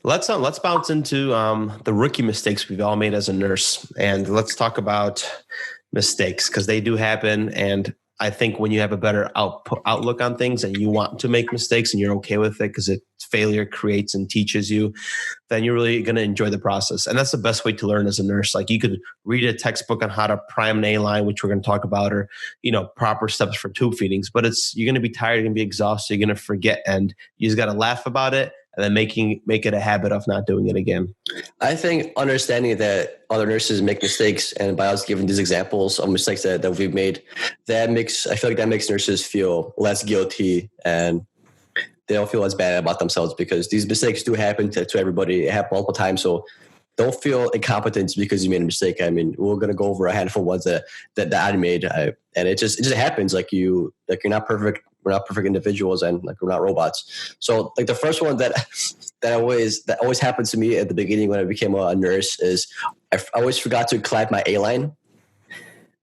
Let's bounce into the rookie mistakes we've all made as a nurse, and let's talk about mistakes because they do happen. And I think when you have a better outlook on things and you want to make mistakes and you're okay with it because failure creates and teaches you, then you're really going to enjoy the process. And that's the best way to learn as a nurse. Like you could read a textbook on how to prime an A-line, which we're going to talk about, or, proper steps for tube feedings, but you're going to be tired, you're going to be exhausted, you're going to forget, and you just got to laugh about it and then make it a habit of not doing it again. I think understanding that other nurses make mistakes, and by us giving these examples of mistakes that we've made, I feel like that makes nurses feel less guilty and they don't feel as bad about themselves because these mistakes do happen to everybody. It happens multiple times. So don't feel incompetent because you made a mistake. I mean, we're going to go over a handful of ones that I made. And it just happens. You're not perfect. We're not perfect individuals and we're not robots. So the first one that always happens to me at the beginning when I became a nurse is I always forgot to clamp my A-line.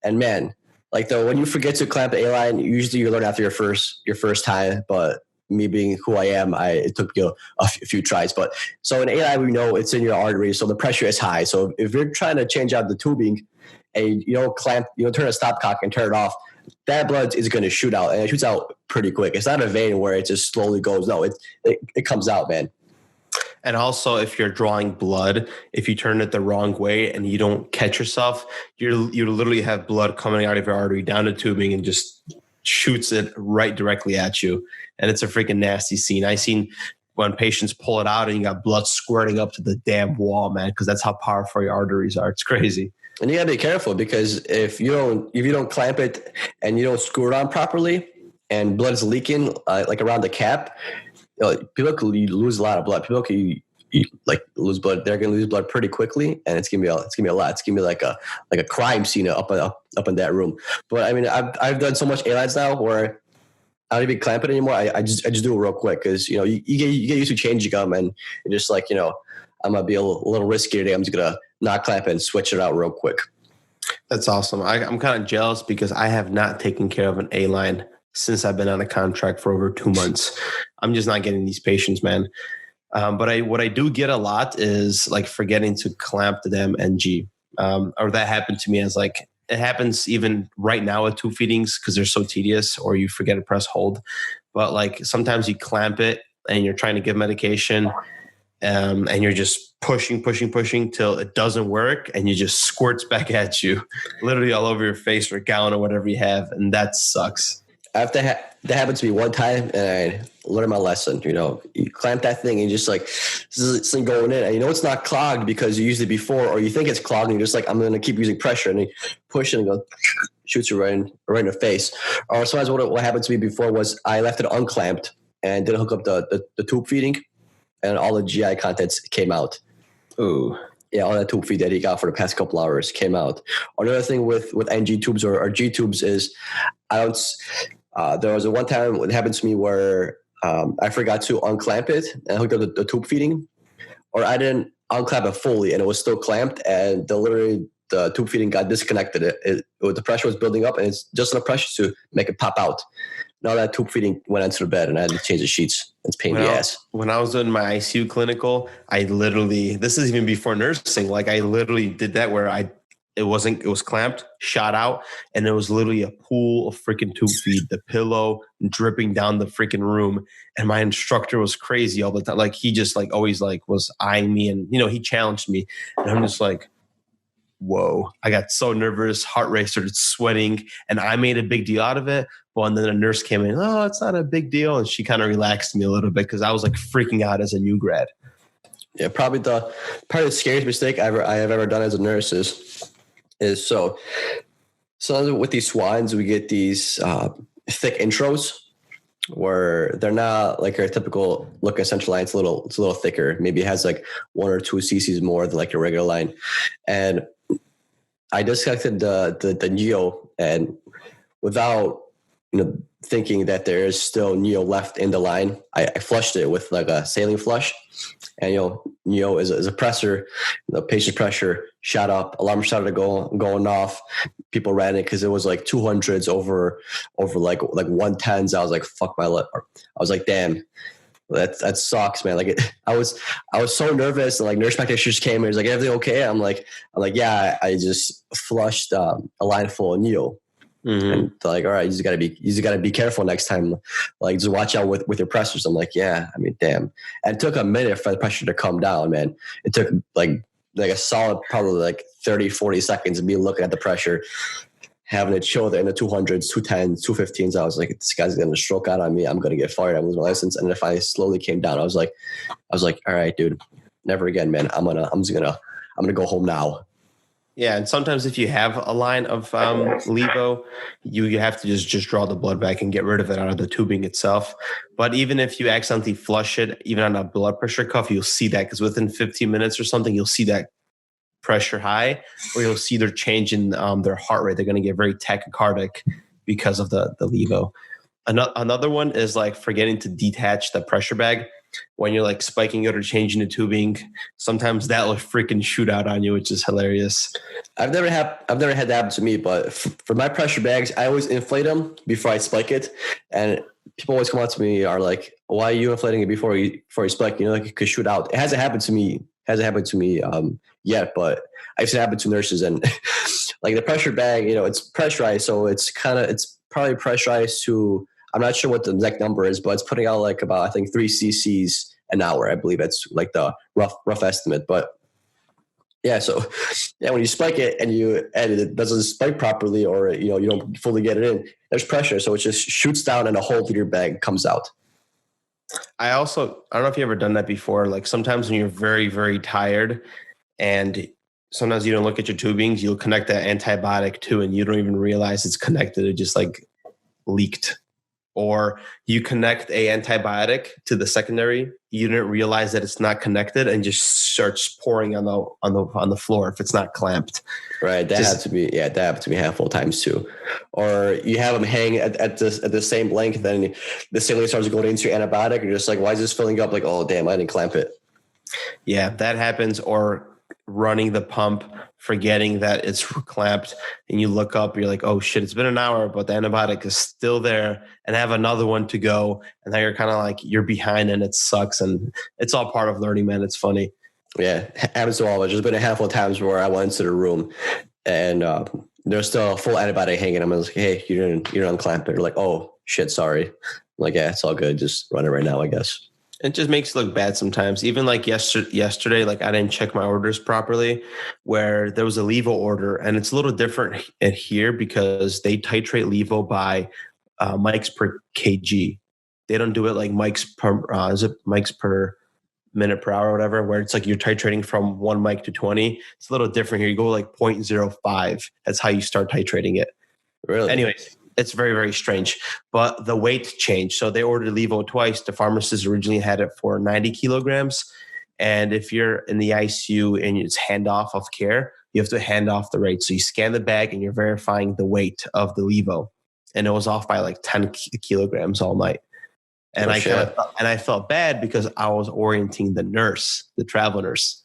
And man, when you forget to clamp the A-line, usually you learn after your first time, but me being who I am, it took a few tries. But so in A-line, we know it's in your artery, so the pressure is high. So if you're trying to change out the tubing and you don't clamp, turn a stopcock and turn it off, that blood is going to shoot out, and it shoots out pretty quick. It's not a vein where it just slowly goes. No, it comes out, man. And also, if you're drawing blood, if you turn it the wrong way and you don't catch yourself, you literally have blood coming out of your artery down the tubing and just shoots it right directly at you. And it's a freaking nasty scene. I seen when patients pull it out and you got blood squirting up to the damn wall, man, because that's how powerful your arteries are. It's crazy. And you gotta be careful because if you don't clamp it and you don't screw it on properly and blood is leaking around the cap, people can lose a lot of blood. People can lose blood. They're gonna lose blood pretty quickly, and it's gonna be a lot. It's gonna be like a crime scene up in that room. But I mean, I've done so much A-lines now where I don't even clamp it anymore. I just do it real quick because you get used to changing them, and you're just I'm gonna be a little risky today. I'm just gonna not clamp it and switch it out real quick. That's awesome. I'm kind of jealous because I have not taken care of an A-line since I've been on a contract for over 2 months. I'm just not getting these patients, man. But what I do get a lot is forgetting to clamp the damn NG. Or that happened to me as it happens even right now with tube feedings because they're so tedious, or you forget to press hold. But sometimes you clamp it and you're trying to give medication and you're just pushing till it doesn't work and you just squirts back at you literally all over your face or gown or whatever you have. And that sucks. That happened to me one time and I learned my lesson. You clamp that thing and just this thing going in and it's not clogged because you used it before or you think it's clogged and you're just I'm going to keep using pressure and you push it and go shoots you right in the face. Or sometimes what happened to me before was I left it unclamped and didn't hook up the tube feeding and all the GI contents came out. Ooh. Yeah, all that tube feed that he got for the past couple hours came out. Another thing with NG tubes or G tubes is there was one time it happened to me where I forgot to unclamp it and hooked up the tube feeding, or I didn't unclamp it fully and it was still clamped and the tube feeding got disconnected. The pressure was building up and it's just enough pressure to make it pop out. Now that tube feeding went into the bed and I had to change the sheets. It's pain in the ass. When I was doing my ICU clinical, this is even before nursing. I literally did that where it was clamped, shot out, and it was literally a pool of freaking tube feed, the pillow dripping down the freaking room. And my instructor was crazy all the time. He just always was eyeing me and, he challenged me. And I'm just whoa, I got so nervous, heart rate started sweating, and I made a big deal out of it. Well, and then a nurse came in, oh, it's not a big deal. And she kind of relaxed me a little bit because I was freaking out as a new grad. Yeah, probably the scariest mistake I have ever done as a nurse is so with these swans, we get these thick intros where they're not your typical looking central line. It's a little thicker. Maybe it has 1 or 2 cc's more than a regular line. And I disconnected the Neo and without thinking that there is still Neo left in the line, I flushed it with a saline flush. And Neo is a pressor. The patient's pressure shot up. Alarm started going off. People ran it because it was 200s over 110s. I was fuck my lip. I was damn. That sucks, man. Like I was so nervous. And like nurse practitioners came and was like, everything okay? I'm like, yeah, I just flushed a line full of needle. Mm-hmm. And they're like, all right, you just gotta be careful next time. Like just watch out with your pressures. I'm like, yeah, I mean, damn. And it took a minute for the pressure to come down, man. It took like a solid, probably like 30, 40 seconds of me looking at the pressure, having it chill there in the 200s, 210s, 215s. I was like, this guy's going to stroke out on me. I'm going to get fired. I'm losing my license. And if I slowly came down, I was like, all right, dude, never again, man. I'm going to go home now. Yeah, and sometimes if you have a line of levo, you have to just draw the blood back and get rid of it out of the tubing itself. But even if you accidentally flush it, even on a blood pressure cuff, you'll see that because within 15 minutes or something, you'll see that pressure high, or you'll see their change in their heart rate. They're going to get very tachycardic because of the levo. Another one is like forgetting to detach the pressure bag. When you're like spiking it or changing the tubing, sometimes that will freaking shoot out on you, which is hilarious. I've never had that happen to me, but for my pressure bags, I always inflate them before I spike it. And people always come up to me are like, why are you inflating it before you spike? You know, like it could shoot out. It hasn't happened to me yet, but I've seen it happen to nurses. And like the pressure bag, you know, it's pressurized. So it's probably pressurized to, I'm not sure what the exact number is, but it's putting out like about, I think 3 cc's an hour. I believe that's like the rough estimate. But yeah, so yeah, when you spike it and it doesn't spike properly, or you know, you don't fully get it in, there's pressure. So it just shoots down and a whole liter bag comes out. I don't know if you've ever done that before. Like sometimes when you're very, very tired and sometimes you don't look at your tubings, you'll connect that antibiotic too, and you don't even realize it's connected. It just like leaked. Or you connect a antibiotic to the secondary, you didn't realize that it's not connected, and just starts pouring on the floor if it's not clamped. Right, that happened to me a handful of times too. Or you have them hang at the same length, then the same length starts going into your antibiotic, and you're just like, why is this filling up? Like, oh damn, I didn't clamp it. Yeah, that happens. Or running the pump, forgetting that it's clamped, and you look up, you're like, oh shit, it's been an hour, but the antibiotic is still there, and I have another one to go, and now you're kind of like, you're behind, and it sucks, and it's all part of learning, man. It's funny. Yeah, happens to all of us. There's been a handful of times where I went into the room and there's still a full antibiotic hanging. I'm like, hey, you didn't unclamp it. They're like, oh shit, sorry. I'm like, yeah, it's all good. Just run it right now, I guess. It just makes it look bad sometimes. Even like yesterday, like I didn't check my orders properly, where there was a levo order, and it's a little different here because they titrate levo by mics per kg. They don't do it like mics per minute per hour or whatever, where it's like you're titrating from 1 mic to 20. It's a little different here. You go like 0.05. That's how you start titrating it. Really? Anyways, it's very, very strange. But the weight changed. So they ordered levo twice. The pharmacist originally had it for 90 kilograms. And if you're in the ICU and it's handoff of care, you have to hand off the rate. So you scan the bag and you're verifying the weight of the levo. And it was off by like 10 kilograms all night. And I felt bad because I was orienting the travel nurse.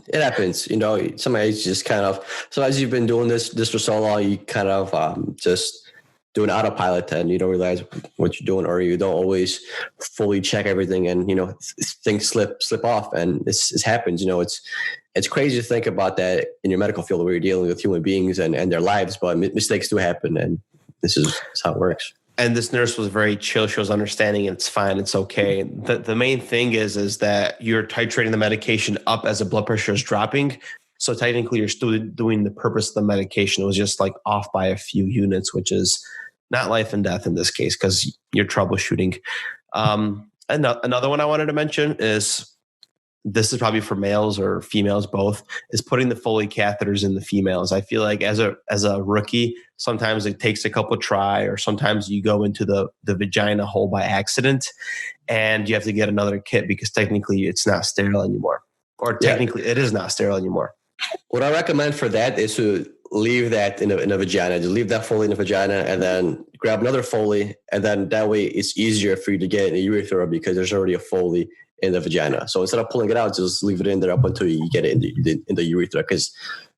It happens, you know. Sometimes just sometimes you've been doing this for so long, you kind of just do an autopilot, and you don't realize what you're doing, or you don't always fully check everything, and you know things slip off, and this happens. You know, it's crazy to think about that in your medical field where you're dealing with human beings and their lives, but mistakes do happen, and this is how it works. And this nurse was very chill. She was understanding, and it's fine. It's okay. The main thing is that you're titrating the medication up as the blood pressure is dropping. So technically you're still doing the purpose of the medication. It was just like off by a few units, which is not life and death in this case because you're troubleshooting. Another one I wanted to mention is, this is probably for males or females both, is putting the Foley catheters in the females. I feel like as a rookie, sometimes it takes a couple try, or sometimes you go into the vagina hole by accident and you have to get another kit because technically it's not sterile anymore. Or technically it is not sterile anymore. What I recommend for that is to leave that in a vagina. Just leave that Foley in the vagina and then grab another Foley, and then that way it's easier for you to get in the urethra because there's already a Foley in the vagina. So instead of pulling it out, just leave it in there up until you get it in the urethra. Because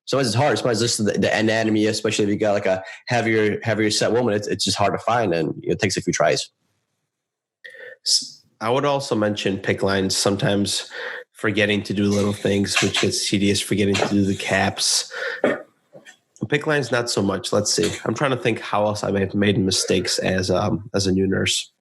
sometimes it's hard. Sometimes just the anatomy, especially if you got like a heavier set woman, it's just hard to find, and it takes a few tries. I would also mention pick lines. Sometimes forgetting to do little things, which gets tedious. Forgetting to do the caps. Pick lines, not so much. Let's see. I'm trying to think how else I may have made mistakes as a new nurse.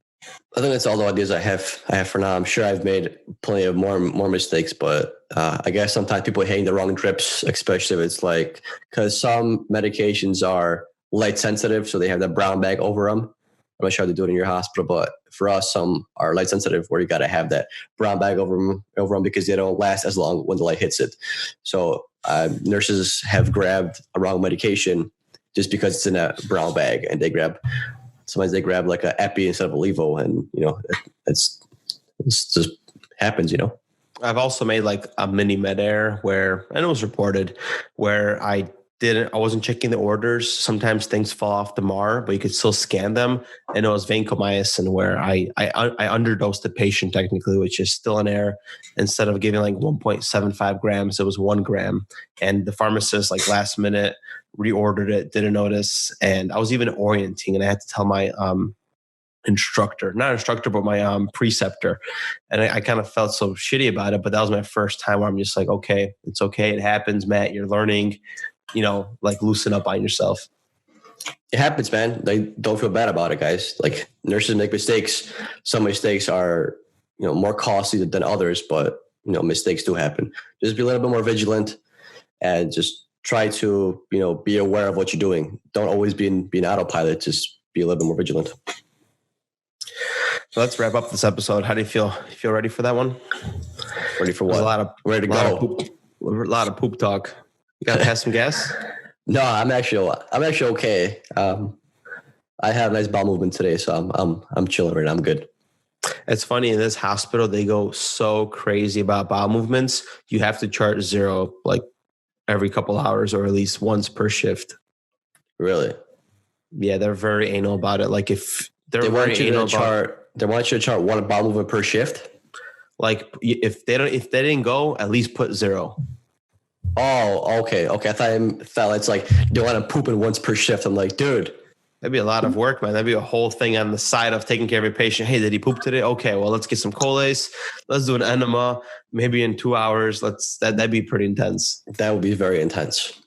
I think that's all the ideas I have for now. I'm sure I've made plenty of more mistakes, but I guess sometimes people are hitting the wrong drips, especially if it's like, because some medications are light sensitive, so they have that brown bag over them. I'm not sure how to do it in your hospital, but for us, some are light sensitive where you got to have that brown bag over them because they don't last as long when the light hits it. So nurses have grabbed a wrong medication just because it's in a brown bag, and sometimes they grab like a epi instead of a levo, and it's just happens. I've also made like a mini med error where, and it was reported, where I wasn't checking the orders. Sometimes things fall off the MAR, but you could still scan them. And it was vancomycin where I underdosed the patient technically, which is still an error. Instead of giving like 1.75 grams, it was 1 gram. And the pharmacist like last minute reordered it, didn't notice. And I was even orienting, and I had to tell my not my preceptor. And I kind of felt so shitty about it, but that was my first time where I'm just like, okay, it's okay. It happens, Matt. You're learning, like loosen up on yourself. It happens, man. Like, don't feel bad about it, guys. Like, nurses make mistakes. Some mistakes are, more costly than others, but mistakes do happen. Just be a little bit more vigilant and just try to, be aware of what you're doing. Don't always be an autopilot. Just be a little bit more vigilant. So let's wrap up this episode. How do you feel? You feel ready for that one? Ready for what? Ready to go. A lot of poop talk. You got to have some gas? No, I'm actually okay. I have a nice bowel movement today, so I'm chilling right now. I'm good. It's funny, in this hospital, they go so crazy about bowel movements. You have to chart 0 like every couple hours or at least once per shift. Really? Yeah, they're very anal about it. Like if they want you to chart 1 bowel movement per shift. Like if they didn't go, at least put 0. Oh, okay. I thought it's like they want to poop in once per shift. I'm like, dude, that'd be a lot of work, man. That'd be a whole thing on the side of taking care of your patient. Hey, did he poop today? Okay, well, let's get some Colace. Let's do an enema. Maybe in 2 hours. That'd be pretty intense. That would be very intense.